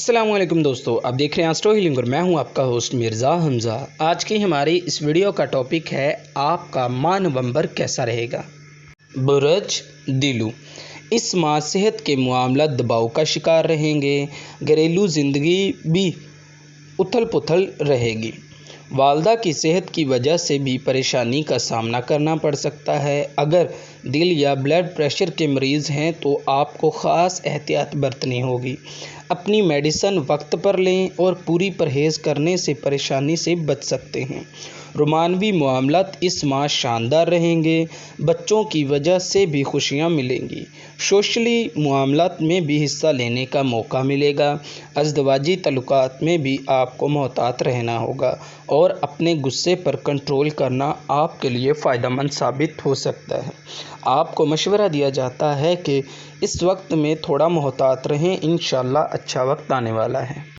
अस्सलाम वालेकुम दोस्तों, आप देख रहे हैं एस्ट्रो हीलिंग और मैं हूं आपका होस्ट मिर्ज़ा हमज़ा। आज की हमारी इस वीडियो का टॉपिक है आपका माह नवंबर कैसा रहेगा। बुरज दिलू, इस माह सेहत के मामला दबाव का शिकार रहेंगे। घरेलू ज़िंदगी भी उथल पुथल रहेगी। वालदा की सेहत की वजह से भी परेशानी का सामना करना पड़ सकता है। अगर दिल या ब्लड प्रेशर के मरीज़ हैं तो आपको ख़ास एहतियात बरतनी होगी। अपनी मेडिसिन वक्त पर लें और पूरी परहेज़ करने से परेशानी से बच सकते हैं। रोमानवी मामलात इस माह शानदार रहेंगे। बच्चों की वजह से भी खुशियां मिलेंगी। सोशली मामलात में भी हिस्सा लेने का मौका मिलेगा। अज़दवाजी तल्लुकात में भी आपको मोहतात रहना होगा और अपने गुस्से पर कंट्रोल करना आपके लिए फ़ायदेमंद साबित हो सकता है। आपको मशवरा दिया जाता है कि इस वक्त में थोड़ा मोहतात रहें, इंशाअल्लाह अच्छा वक्त आने वाला है।